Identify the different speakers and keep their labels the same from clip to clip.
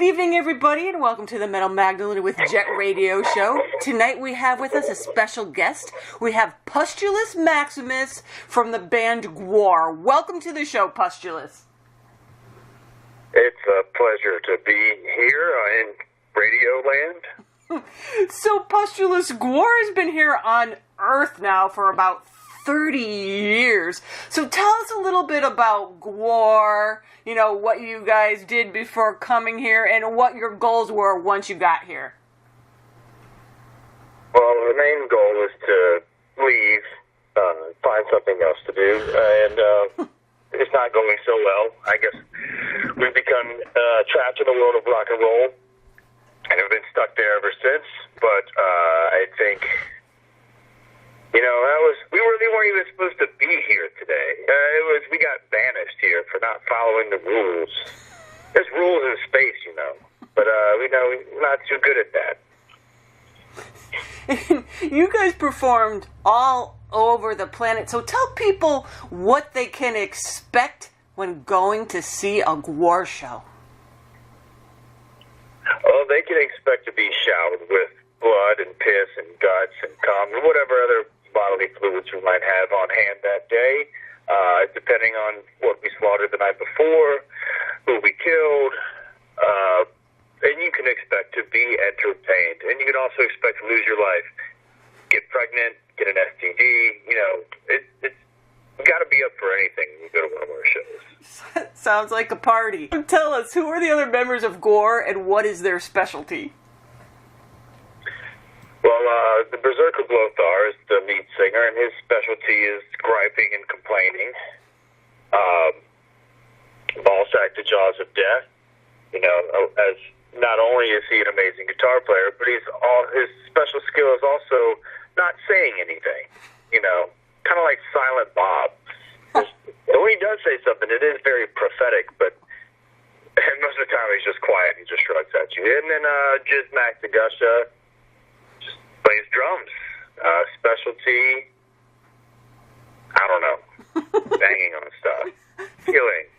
Speaker 1: evening, everybody, and welcome to the Metal Magdalene with Jet Radio show. Tonight we have with us a special guest. We have Pustulus Maximus from the band Gwar. Welcome to the show, Pustulus.
Speaker 2: It's a pleasure to be here in Radio Land.
Speaker 1: So, Pustulus, Gwar has been here on Earth now for about 30 years. So tell us a little bit about Gwar, what you guys did before coming here, and what your goals were once you got here.
Speaker 2: Well, the main goal is to leave, find something else to do, and it's not going so well. I guess we've become trapped in the world of rock and roll, and have been stuck there ever since, but I think... we really weren't even supposed to be here today. We got banished here for not following the rules. There's rules in space, but we're not too good at that.
Speaker 1: You guys performed all over the planet, so tell people what they can expect when going to see a Gwar show.
Speaker 2: Well, they can expect to be showered with blood and piss and guts and cum and whatever other bodily fluids we might have on hand that day, depending on what we slaughtered the night before, who we killed, and you can expect to be entertained. And you can also expect to lose your life, get pregnant, get an STD. It's you got to be up for anything when you go to one of our shows.
Speaker 1: Sounds like a party. Tell us, who are the other members of Gwar, and what is their specialty?
Speaker 2: Well, the Berserker Blothar is the lead singer, and his specialty is griping and complaining. Ballsack, the Jaws of Death. As not only is he an amazing guitar player, but his special skill is also not saying anything. Kind of like Silent Bob. And when he does say something, it is very prophetic, but most of the time he's just quiet and he just shrugs at you. And then Jizmac the Gusha plays drums. Specialty, I don't know, banging on stuff, feeling.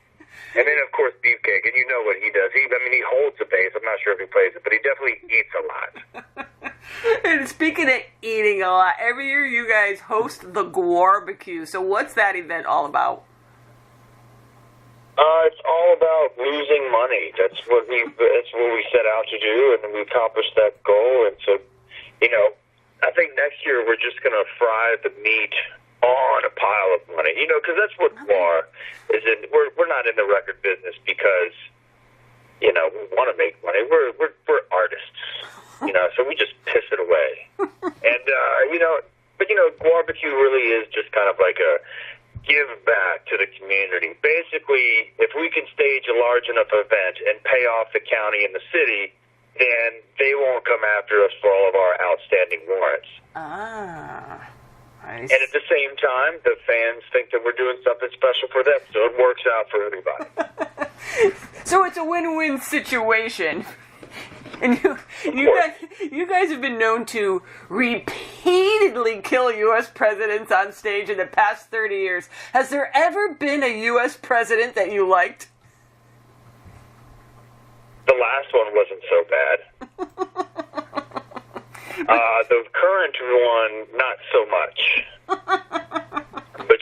Speaker 2: And then, of course, Beefcake, and you know what he does. He holds the bass. I'm not sure if he plays it, but he definitely eats a lot.
Speaker 1: And speaking of eating a lot, every year you guys host the Gwar Baku. So what's that event all about?
Speaker 2: It's all about losing money. That's what we set out to do, and we accomplished that goal. And so, I think next year we're just going to fry the meat on a pile of money, because that's what Gwar is in. We're not in the record business because, we want to make money. We're artists, so we just piss it away. And, but Gwar Baku really is just kind of like a give back to the community. Basically, if we can stage a large enough event and pay off the county and the city, then they won't come after us for all of our outstanding warrants.
Speaker 1: Nice.
Speaker 2: And at the same time, the fans think that we're doing something special for them, so it works out for everybody.
Speaker 1: So it's a win-win situation. And you guys have been known to repeatedly kill U.S. presidents on stage in the past 30 years. Has there ever been a U.S. president that you liked?
Speaker 2: The last one wasn't so bad. The current one, not so much. But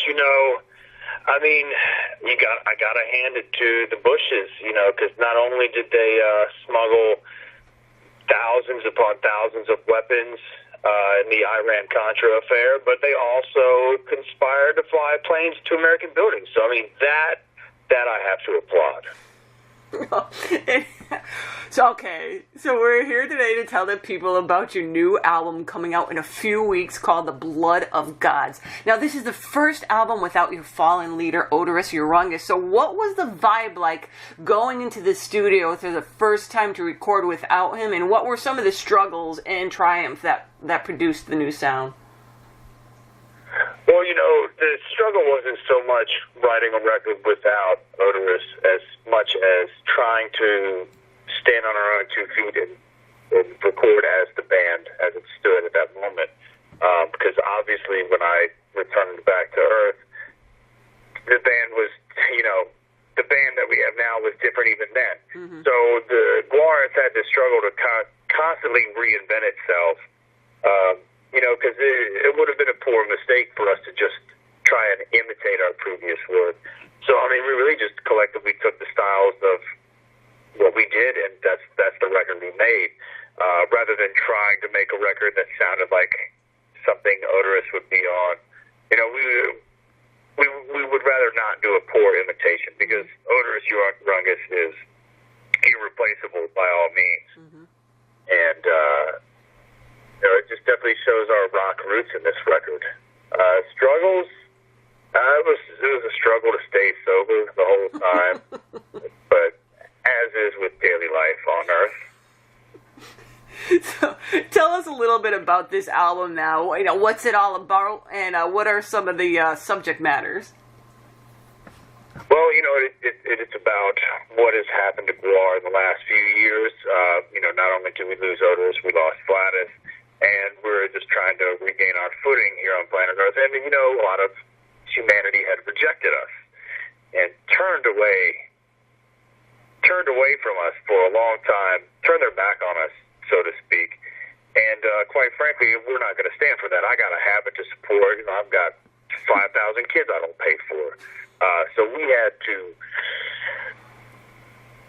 Speaker 2: I gotta hand it to the Bushes, because not only did they smuggle thousands upon thousands of weapons in the Iran-Contra affair, but they also conspired to fly planes to American buildings. So that I have to applaud.
Speaker 1: So we're here today to tell the people about your new album coming out in a few weeks called The Blood of Gods. Now, this is the first album without your fallen leader, Odorous Urungus. So what was the vibe like going into the studio for the first time to record without him, and what were some of the struggles and triumphs that produced the new sound?
Speaker 2: Well, the struggle wasn't so much writing a record without Odorous as much as trying to stand on our own 2 feet and record as the band as it stood at that moment. Because obviously when I returned back to Earth, the band was, the band that we have now was different even then. Mm-hmm. So the Gwar can be made, rather than trying to make a record that sounded like something Odorous would be on. You know, we would rather not do a poor imitation, because Odorous Rungus is irreplaceable by all means. Mm-hmm. And, you know, it just definitely shows our rock roots in this record. Struggles, it was a struggle to stay sober the whole time, but as is with daily life on Earth.
Speaker 1: So, tell us a little bit about this album now. You know, what's it all about, and what are some of the subject matters?
Speaker 2: Well, you know, it's about what has happened to Gwar in the last few years. You know, not only did we lose Odorous, we lost Gladys, and we're just trying to regain our footing here on planet Earth. And, you know, a lot of humanity had rejected us and turned away from us for a long time, turned their back on us, so to speak. And quite frankly, we're not going to stand for that. I got a habit to support. You know, I've got 5,000 kids I don't pay for. So we had to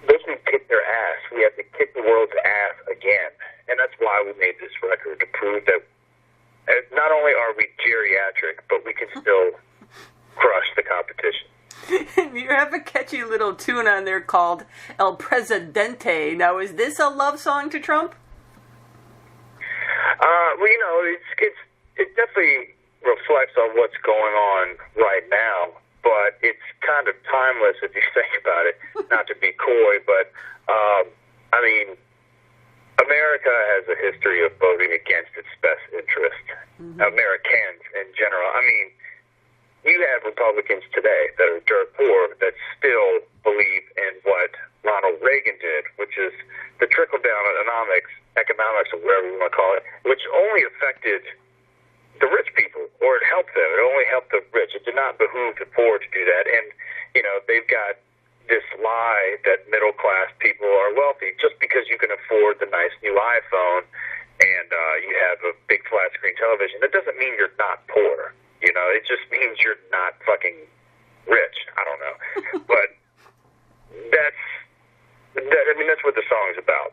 Speaker 2: basically kick their ass. We had to kick the world's ass again. And that's why we made this record, to prove that not only are we geriatric, but we can still crush the competition.
Speaker 1: You have a catchy little tune on there called El Presidente. Now, is this a love song to Trump?
Speaker 2: Well, you know, it definitely reflects on what's going on right now, but it's kind of timeless if you think about it. Not to be coy, but I mean, America has a history of voting against its best interest. Mm-hmm. Americans in general. I mean, you have Republicans today that are dirt poor that still believe in what Ronald Reagan did, which is the trickle-down economics, or whatever you want to call it, which only affected the rich people, or it helped them. It only helped the rich. It did not behoove the poor to do that. And, you know, they've got this lie that middle-class people are wealthy just because you can afford the nice new iPhone and you have a big flat-screen television. That doesn't mean you're not poor. You know, it just means you're not fucking rich. I don't know. But that's what the song's about.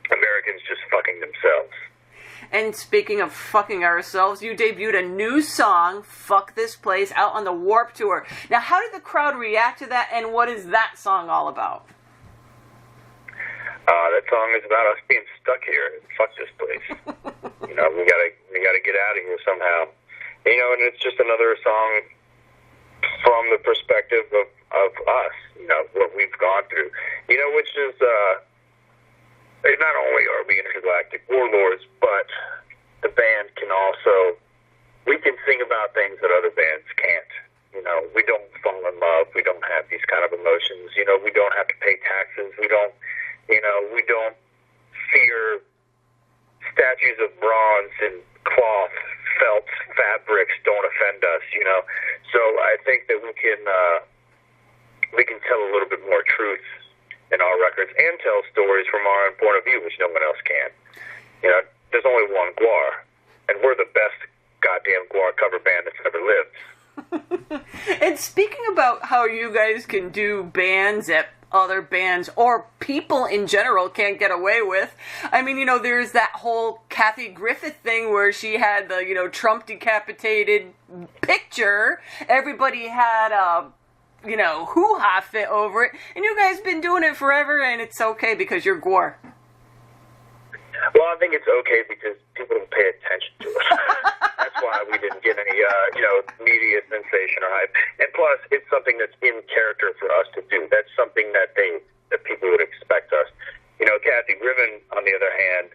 Speaker 2: Americans just fucking themselves.
Speaker 1: And speaking of fucking ourselves, you debuted a new song, Fuck This Place, out on the Warped Tour. Now, how did the crowd react to that, and what is that song all about?
Speaker 2: That song is about us being stuck here. Fuck this place. You know, we gotta get out of here somehow. You know, and it's just another song from the perspective of us, you know, what we've gone through. You know, which is, not only are we intergalactic warlords, but the band can also, we can sing about things that other bands can't. You know, we don't fall in love. We don't have these kind of emotions. You know, we don't have to pay taxes. We don't fear statues of bronze and cloth, felt, fabrics don't offend us, you know. So I think that we can tell a little bit more truth in our records and tell stories from our own point of view, which no one else can. You know, there's only one Gwar, and we're the best goddamn Gwar cover band that's ever lived.
Speaker 1: And speaking about how you guys can do bands that other bands or people in general can't get away with. I mean, you know, there's that whole Kathy Griffith thing where she had the, you know, Trump decapitated picture. Everybody had a, you know, hoo-ha fit over it. And you guys been doing it forever, and it's okay because you're Gwar.
Speaker 2: Well, I think it's okay because people don't pay attention to it. That's why we didn't get any, media sensation or hype. And plus, it's something that's in character for us to do. That's something that people would expect us. You know, Kathy Griffin, on the other hand,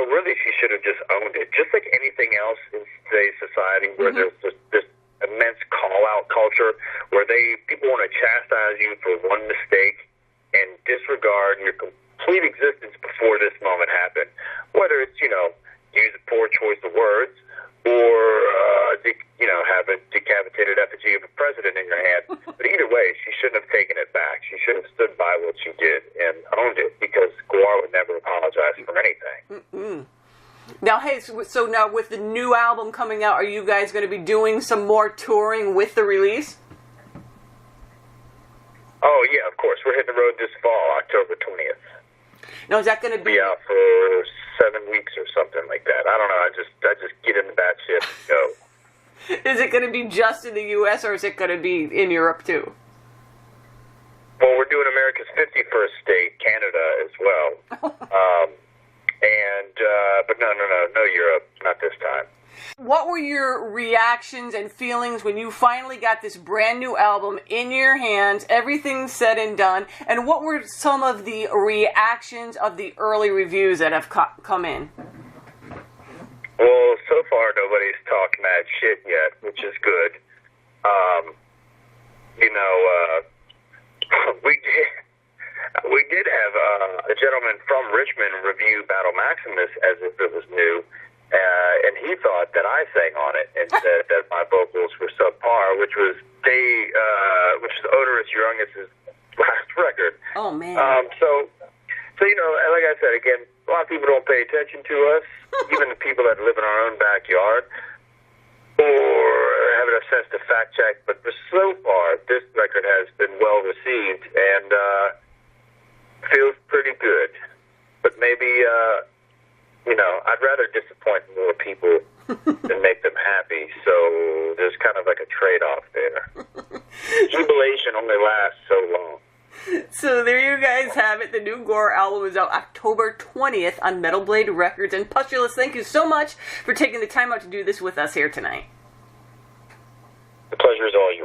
Speaker 2: really she should have just owned it. Just like anything else in today's society where there's this immense call-out culture where people want to chastise you for one mistake and disregard your complete existence before this moment happened. Whether it's, use a poor choice of words or, have a decapitated effigy of a president in your hand. But either way, she shouldn't have taken it back. She should have stood by what she did and owned it because Gwar would never apologize for anything.
Speaker 1: Mm-mm. Now, hey, so now with the new album coming out, are you guys going to be doing some more touring with the release?
Speaker 2: Oh, yeah, of course. We're hitting the road this fall, October 20th.
Speaker 1: Now, is that going to
Speaker 2: be out for 7 weeks or something like that. I don't know. I just get in the batshit and go.
Speaker 1: Is it going to be just in the U.S. or is it going to be in Europe too?
Speaker 2: Well, we're doing America's 51st state, Canada as well. But no Europe, not this time.
Speaker 1: What were your reactions and feelings when you finally got this brand new album in your hands, everything said and done, and what were some of the reactions of the early reviews that have come in?
Speaker 2: Well, so far nobody's talked mad shit yet, which is good. We did have a gentleman from Richmond review Battle Maximus as if it was new. And he thought that I sang on it and said that my vocals were subpar, which was Odorous Youngest' last record.
Speaker 1: Oh man.
Speaker 2: So like I said again, a lot of people don't pay attention to us, even the people that live in our own backyard, or haven't a sense to fact check. But for so far, this record has been well received and feels pretty good. But maybe. I'd rather disappoint more people than make them happy, so there's kind of like a trade-off there. Jubilation only lasts so long.
Speaker 1: So there you guys have it. The new Gwar album is out October 20th on Metal Blade Records. And Pustulus, thank you so much for taking the time out to do this with us here tonight.
Speaker 2: The pleasure is all yours.